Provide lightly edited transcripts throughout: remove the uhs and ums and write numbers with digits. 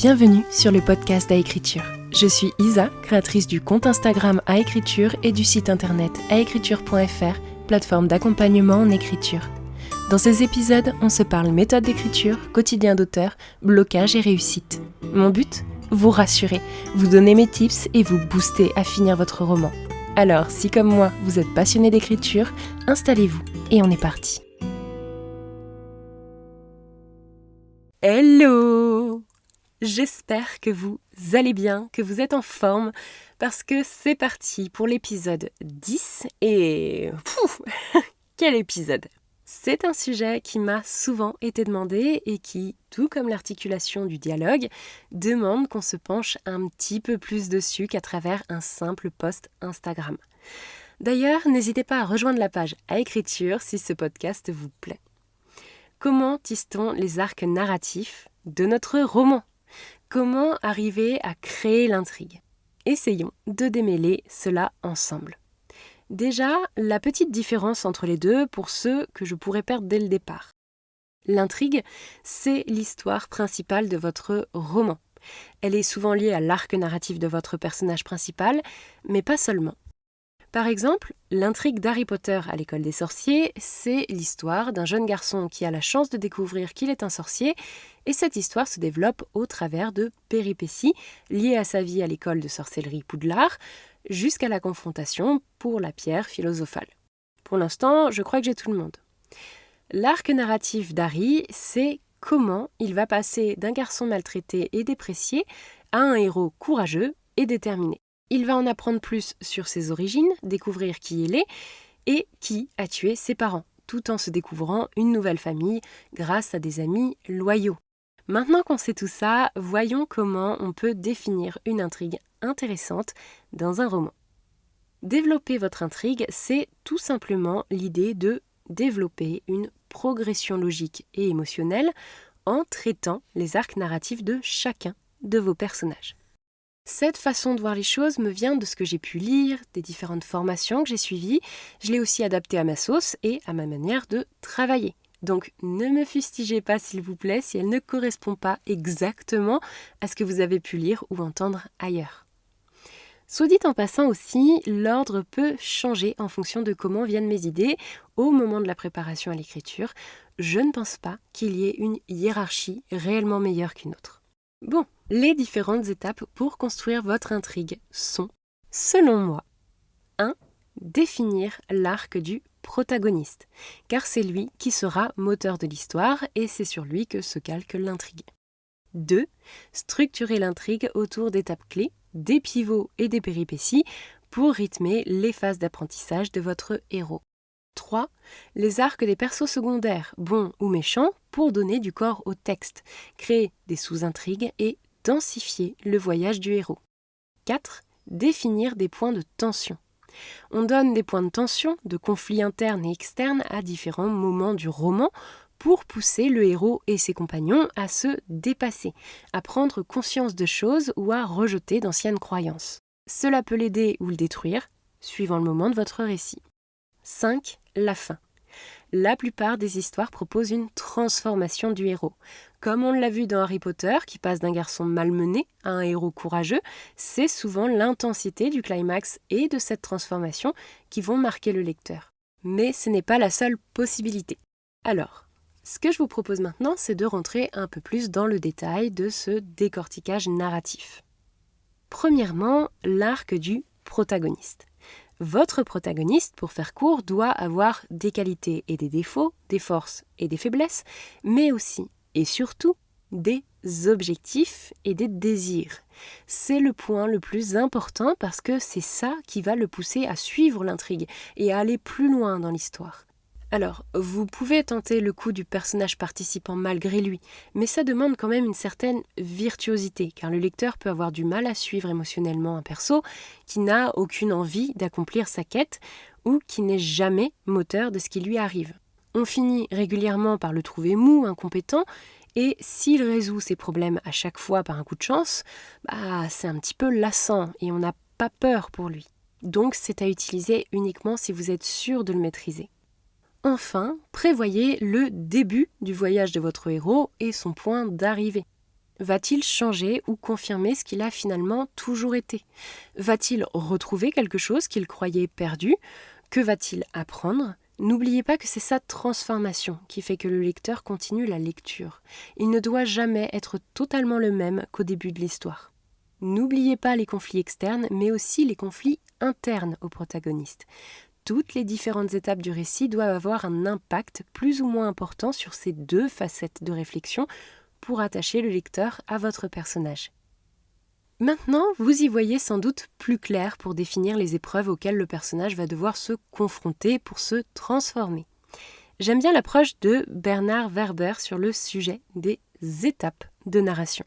Bienvenue sur le podcast Aécriture. Je suis Isa, créatrice du compte Instagram Aécriture et du site internet aécriture.fr, plateforme d'accompagnement en écriture. Dans ces épisodes, on se parle méthode d'écriture, quotidien d'auteur, blocage et réussite. Mon but ? Vous rassurer, vous donner mes tips et vous booster à finir votre roman. Alors, si comme moi, vous êtes passionné d'écriture, installez-vous et on est parti. Hello ! J'espère que vous allez bien, que vous êtes en forme, parce que c'est parti pour l'épisode 10 et... quel épisode ! C'est un sujet qui m'a souvent été demandé et qui, tout comme l'articulation du dialogue, demande qu'on se penche un petit peu plus dessus qu'à travers un simple post Instagram. D'ailleurs, n'hésitez pas à rejoindre la page Aécriture si ce podcast vous plaît. Comment tisse-t-on les arcs narratifs de notre roman ? Comment arriver à créer l'intrigue ? Essayons de démêler cela ensemble. Déjà, la petite différence entre les deux pour ceux que je pourrais perdre dès le départ. L'intrigue, c'est l'histoire principale de votre roman. Elle est souvent liée à l'arc narratif de votre personnage principal, mais pas seulement. Par exemple, l'intrigue d'Harry Potter à l'école des sorciers, c'est l'histoire d'un jeune garçon qui a la chance de découvrir qu'il est un sorcier, et cette histoire se développe au travers de péripéties liées à sa vie à l'école de sorcellerie Poudlard, jusqu'à la confrontation pour la pierre philosophale. Pour l'instant, je crois que j'ai tout le monde. L'arc narratif d'Harry, c'est comment il va passer d'un garçon maltraité et déprécié à un héros courageux et déterminé. Il va en apprendre plus sur ses origines, découvrir qui il est et qui a tué ses parents, tout en se découvrant une nouvelle famille grâce à des amis loyaux. Maintenant qu'on sait tout ça, voyons comment on peut définir une intrigue intéressante dans un roman. Développer votre intrigue, c'est tout simplement l'idée de développer une progression logique et émotionnelle en traitant les arcs narratifs de chacun de vos personnages. Cette façon de voir les choses me vient de ce que j'ai pu lire, des différentes formations que j'ai suivies. Je l'ai aussi adapté à ma sauce et à ma manière de travailler. Donc ne me fustigez pas s'il vous plaît si elle ne correspond pas exactement à ce que vous avez pu lire ou entendre ailleurs. Soit dit en passant aussi, l'ordre peut changer en fonction de comment viennent mes idées au moment de la préparation à l'écriture. Je ne pense pas qu'il y ait une hiérarchie réellement meilleure qu'une autre. Bon, les différentes étapes pour construire votre intrigue sont, selon moi, 1. Définir l'arc du protagoniste, car c'est lui qui sera moteur de l'histoire et c'est sur lui que se calque l'intrigue. 2. Structurer l'intrigue autour d'étapes clés, des pivots et des péripéties pour rythmer les phases d'apprentissage de votre héros. 3. Les arcs des persos secondaires, bons ou méchants, pour donner du corps au texte, créer des sous-intrigues et densifier le voyage du héros. 4. Définir des points de tension. On donne des points de tension, de conflits internes et externes à différents moments du roman pour pousser le héros et ses compagnons à se dépasser, à prendre conscience de choses ou à rejeter d'anciennes croyances. Cela peut l'aider ou le détruire, suivant le moment de votre récit. 5. La fin. La plupart des histoires proposent une transformation du héros. Comme on l'a vu dans Harry Potter, qui passe d'un garçon malmené à un héros courageux, c'est souvent l'intensité du climax et de cette transformation qui vont marquer le lecteur. Mais ce n'est pas la seule possibilité. Alors, ce que je vous propose maintenant, c'est de rentrer un peu plus dans le détail de ce décortiquage narratif. Premièrement, l'arc du protagoniste. Votre protagoniste, pour faire court, doit avoir des qualités et des défauts, des forces et des faiblesses, mais aussi et surtout des objectifs et des désirs. C'est le point le plus important parce que c'est ça qui va le pousser à suivre l'intrigue et à aller plus loin dans l'histoire. Alors, vous pouvez tenter le coup du personnage participant malgré lui, mais ça demande quand même une certaine virtuosité, car le lecteur peut avoir du mal à suivre émotionnellement un perso qui n'a aucune envie d'accomplir sa quête ou qui n'est jamais moteur de ce qui lui arrive. On finit régulièrement par le trouver mou, incompétent, et s'il résout ses problèmes à chaque fois par un coup de chance, c'est un petit peu lassant et on n'a pas peur pour lui. Donc c'est à utiliser uniquement si vous êtes sûr de le maîtriser. Enfin, prévoyez le début du voyage de votre héros et son point d'arrivée. Va-t-il changer ou confirmer ce qu'il a finalement toujours été? Va-t-il retrouver quelque chose qu'il croyait perdu? Que va-t-il apprendre? N'oubliez pas que c'est sa transformation qui fait que le lecteur continue la lecture. Il ne doit jamais être totalement le même qu'au début de l'histoire. N'oubliez pas les conflits externes, mais aussi les conflits internes au protagoniste. Toutes les différentes étapes du récit doivent avoir un impact plus ou moins important sur ces deux facettes de réflexion pour attacher le lecteur à votre personnage. Maintenant, vous y voyez sans doute plus clair pour définir les épreuves auxquelles le personnage va devoir se confronter pour se transformer. J'aime bien l'approche de Bernard Werber sur le sujet des étapes de narration.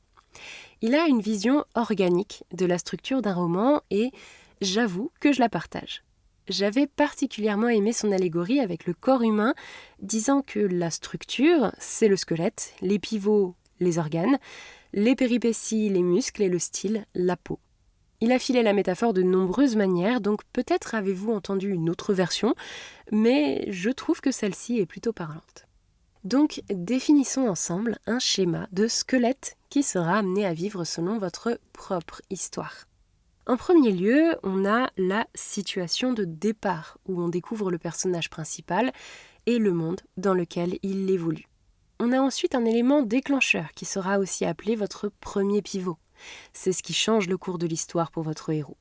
Il a une vision organique de la structure d'un roman et j'avoue que je la partage. J'avais particulièrement aimé son allégorie avec le corps humain, disant que la structure, c'est le squelette, les pivots, les organes, les péripéties, les muscles et le style, la peau. Il a filé la métaphore de nombreuses manières, donc peut-être avez-vous entendu une autre version, mais je trouve que celle-ci est plutôt parlante. Donc définissons ensemble un schéma de squelette qui sera amené à vivre selon votre propre histoire. En premier lieu, on a la situation de départ, où on découvre le personnage principal et le monde dans lequel il évolue. On a ensuite un élément déclencheur qui sera aussi appelé votre premier pivot. C'est ce qui change le cours de l'histoire pour votre héros.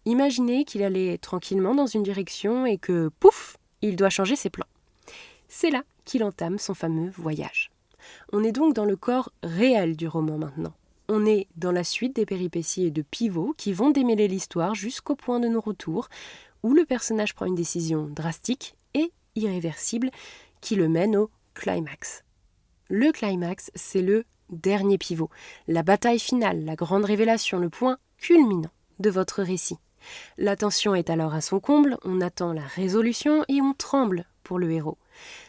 Imaginez qu'il allait tranquillement dans une direction et que, pouf, il doit changer ses plans. C'est là qu'il entame son fameux voyage. On est donc dans le corps réel du roman maintenant. On est dans la suite des péripéties et de pivots qui vont démêler l'histoire jusqu'au point de non-retour où le personnage prend une décision drastique et irréversible qui le mène au climax. Le climax, c'est le dernier pivot, la bataille finale, la grande révélation, le point culminant de votre récit. La tension est alors à son comble, on attend la résolution et on tremble pour le héros.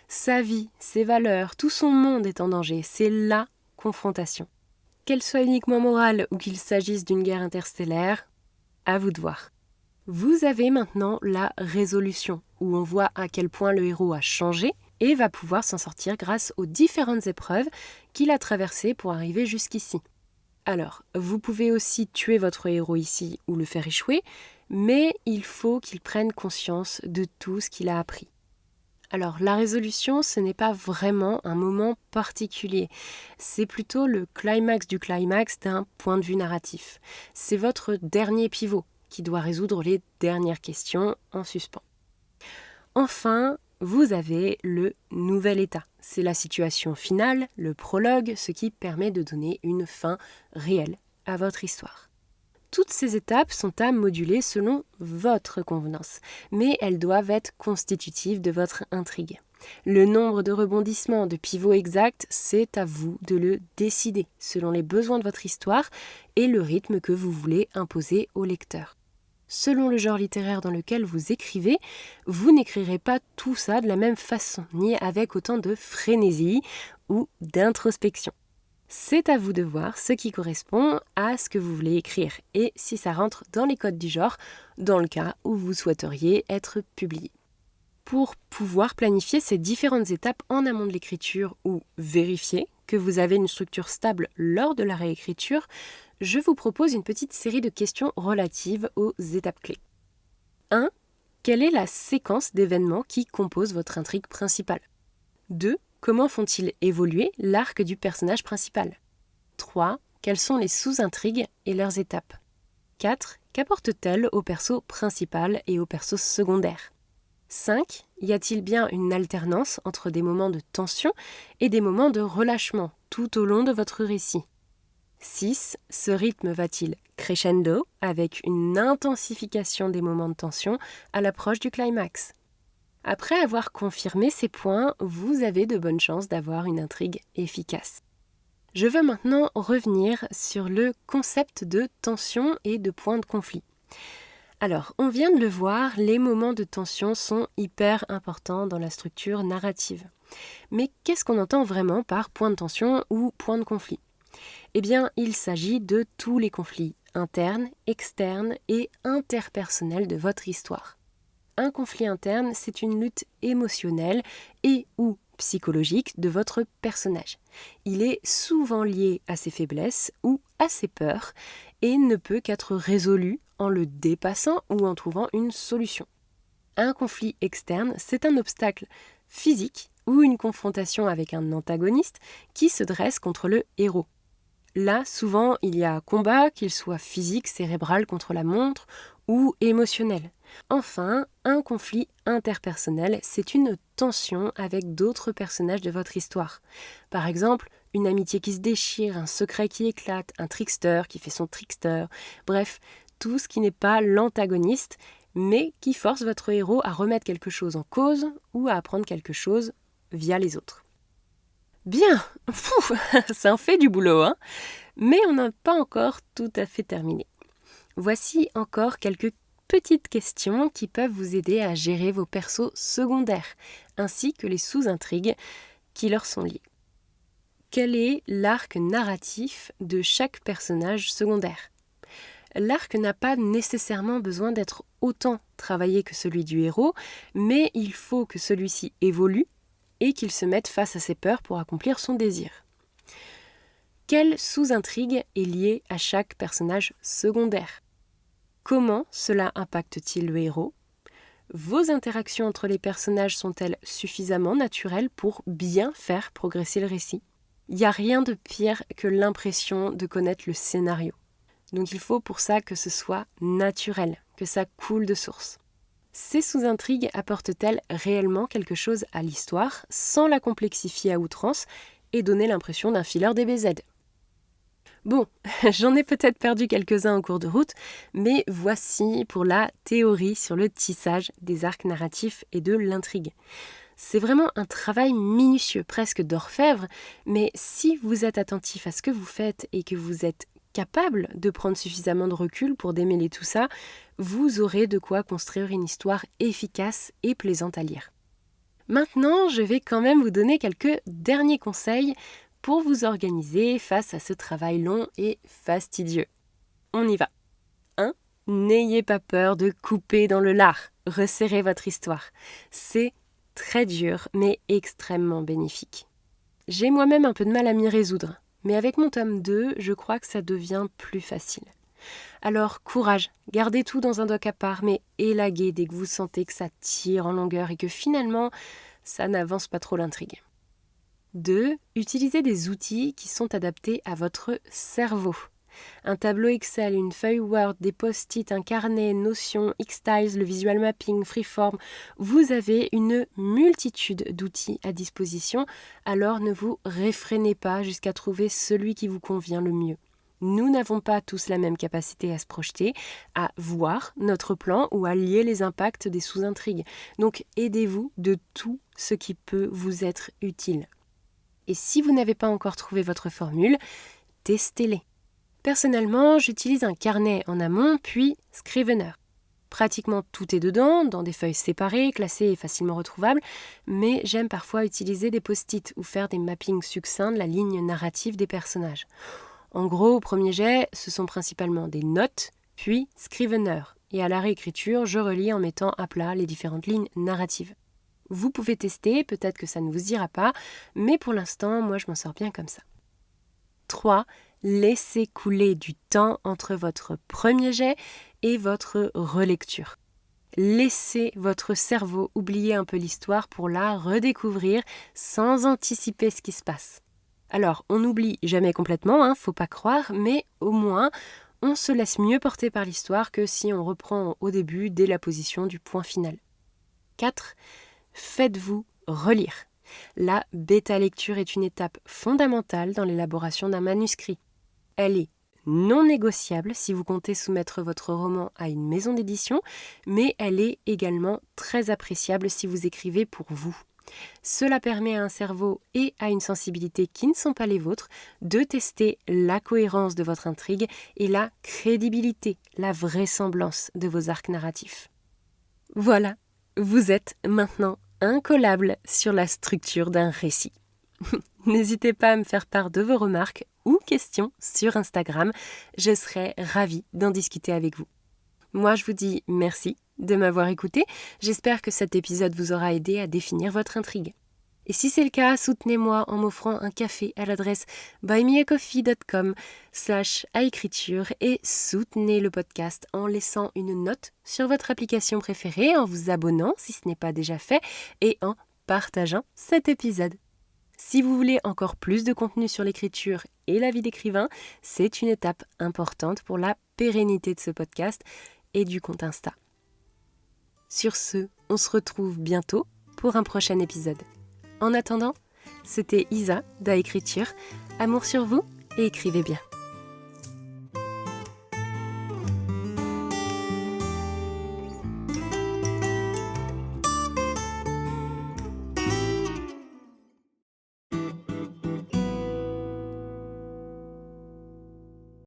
Sa vie, ses valeurs, tout son monde est en danger, c'est la confrontation. Qu'elle soit uniquement morale ou qu'il s'agisse d'une guerre interstellaire, à vous de voir. Vous avez maintenant la résolution, où on voit à quel point le héros a changé et va pouvoir s'en sortir grâce aux différentes épreuves qu'il a traversées pour arriver jusqu'ici. Alors, vous pouvez aussi tuer votre héros ici ou le faire échouer, mais il faut qu'il prenne conscience de tout ce qu'il a appris. Alors, la résolution, ce n'est pas vraiment un moment particulier. C'est plutôt le climax du climax d'un point de vue narratif. C'est votre dernier pivot qui doit résoudre les dernières questions en suspens. Enfin, vous avez le nouvel état. C'est la situation finale, le prologue, ce qui permet de donner une fin réelle à votre histoire. Toutes ces étapes sont à moduler selon votre convenance, mais elles doivent être constitutives de votre intrigue. Le nombre de rebondissements, de pivots exacts, c'est à vous de le décider, selon les besoins de votre histoire et le rythme que vous voulez imposer au lecteur. Selon le genre littéraire dans lequel vous écrivez, vous n'écrirez pas tout ça de la même façon, ni avec autant de frénésie ou d'introspection. C'est à vous de voir ce qui correspond à ce que vous voulez écrire et si ça rentre dans les codes du genre, dans le cas où vous souhaiteriez être publié. Pour pouvoir planifier ces différentes étapes en amont de l'écriture ou vérifier que vous avez une structure stable lors de la réécriture, je vous propose une petite série de questions relatives aux étapes clés. 1. Quelle est la séquence d'événements qui compose votre intrigue principale? 2. Comment font-ils évoluer l'arc du personnage principal? 3. Quelles sont les sous-intrigues et leurs étapes? 4. Qu'apportent-elles au perso principal et au perso secondaire? 5. Y a-t-il bien une alternance entre des moments de tension et des moments de relâchement tout au long de votre récit? 6. Ce rythme va-t-il crescendo avec une intensification des moments de tension à l'approche du climax? Après avoir confirmé ces points, vous avez de bonnes chances d'avoir une intrigue efficace. Je veux maintenant revenir sur le concept de tension et de point de conflit. Alors, on vient de le voir, les moments de tension sont hyper importants dans la structure narrative. Mais qu'est-ce qu'on entend vraiment par point de tension ou point de conflit? Eh bien, il s'agit de tous les conflits internes, externes et interpersonnels de votre histoire. Un conflit interne, c'est une lutte émotionnelle et ou psychologique de votre personnage. Il est souvent lié à ses faiblesses ou à ses peurs et ne peut qu'être résolu en le dépassant ou en trouvant une solution. Un conflit externe, c'est un obstacle physique ou une confrontation avec un antagoniste qui se dresse contre le héros. Là, souvent, il y a combat, qu'il soit physique, cérébral contre la montre ou émotionnel. Enfin, un conflit interpersonnel, c'est une tension avec d'autres personnages de votre histoire. Par exemple, une amitié qui se déchire, un secret qui éclate, un trickster qui fait son trickster, bref, tout ce qui n'est pas l'antagoniste, mais qui force votre héros à remettre quelque chose en cause ou à apprendre quelque chose via les autres. Bien, ça en fait du boulot, hein. Mais on n'a pas encore tout à fait terminé. Voici encore quelques petites questions qui peuvent vous aider à gérer vos persos secondaires, ainsi que les sous-intrigues qui leur sont liées. Quel est l'arc narratif de chaque personnage secondaire ? L'arc n'a pas nécessairement besoin d'être autant travaillé que celui du héros, mais il faut que celui-ci évolue et qu'il se mette face à ses peurs pour accomplir son désir. Quelle sous-intrigue est liée à chaque personnage secondaire ? Comment cela impacte-t-il le héros ? Vos interactions entre les personnages sont-elles suffisamment naturelles pour bien faire progresser le récit ? Il n'y a rien de pire que l'impression de connaître le scénario. Donc il faut pour ça que ce soit naturel, que ça coule de source. Ces sous-intrigues apportent-elles réellement quelque chose à l'histoire sans la complexifier à outrance et donner l'impression d'un filler DBZ ? Bon, j'en ai peut-être perdu quelques-uns en cours de route, mais voici pour la théorie sur le tissage des arcs narratifs et de l'intrigue. C'est vraiment un travail minutieux, presque d'orfèvre, mais si vous êtes attentif à ce que vous faites et que vous êtes capable de prendre suffisamment de recul pour démêler tout ça, vous aurez de quoi construire une histoire efficace et plaisante à lire. Maintenant, je vais quand même vous donner quelques derniers conseils pour vous organiser face à ce travail long et fastidieux. On y va. 1. N'ayez pas peur de couper dans le lard. Resserrez votre histoire. C'est très dur, mais extrêmement bénéfique. J'ai moi-même un peu de mal à m'y résoudre, mais avec mon tome 2, je crois que ça devient plus facile. Alors, courage, gardez tout dans un doc à part, mais élaguez dès que vous sentez que ça tire en longueur et que finalement, ça n'avance pas trop l'intrigue. 2. Utilisez des outils qui sont adaptés à votre cerveau. Un tableau Excel, une feuille Word, des post-it, un carnet, Notion, Xtiles, le visual mapping, Freeform. Vous avez une multitude d'outils à disposition, alors ne vous réfrénez pas jusqu'à trouver celui qui vous convient le mieux. Nous n'avons pas tous la même capacité à se projeter, à voir notre plan ou à lier les impacts des sous-intrigues. Donc aidez-vous de tout ce qui peut vous être utile. Et si vous n'avez pas encore trouvé votre formule, testez-les. Personnellement, j'utilise un carnet en amont, puis Scrivener. Pratiquement tout est dedans, dans des feuilles séparées, classées et facilement retrouvables, mais j'aime parfois utiliser des post-it ou faire des mappings succincts de la ligne narrative des personnages. En gros, au premier jet, ce sont principalement des notes, puis Scrivener. Et à la réécriture, je relis en mettant à plat les différentes lignes narratives. Vous pouvez tester, peut-être que ça ne vous ira pas, mais pour l'instant, moi je m'en sors bien comme ça. 3. Laissez couler du temps entre votre premier jet et votre relecture. Laissez votre cerveau oublier un peu l'histoire pour la redécouvrir sans anticiper ce qui se passe. Alors, on n'oublie jamais complètement, faut pas croire, mais au moins, on se laisse mieux porter par l'histoire que si on reprend au début dès la position du point final. 4. Faites-vous relire. La bêta-lecture est une étape fondamentale dans l'élaboration d'un manuscrit. Elle est non négociable si vous comptez soumettre votre roman à une maison d'édition, mais elle est également très appréciable si vous écrivez pour vous. Cela permet à un cerveau et à une sensibilité qui ne sont pas les vôtres de tester la cohérence de votre intrigue et la crédibilité, la vraisemblance de vos arcs narratifs. Voilà, vous êtes maintenant incollable sur la structure d'un récit. N'hésitez pas à me faire part de vos remarques ou questions sur Instagram, je serai ravie d'en discuter avec vous. Moi, je vous dis merci de m'avoir écouté. J'espère que cet épisode vous aura aidé à définir votre intrigue. Et si c'est le cas, soutenez-moi en m'offrant un café à l'adresse buymeacoffee.com/aécriture et soutenez le podcast en laissant une note sur votre application préférée, en vous abonnant si ce n'est pas déjà fait et en partageant cet épisode. Si vous voulez encore plus de contenu sur l'écriture et la vie d'écrivain, c'est une étape importante pour la pérennité de ce podcast et du compte Insta. Sur ce, on se retrouve bientôt pour un prochain épisode. En attendant, c'était Isa d'Aécriture. Amour sur vous et écrivez bien.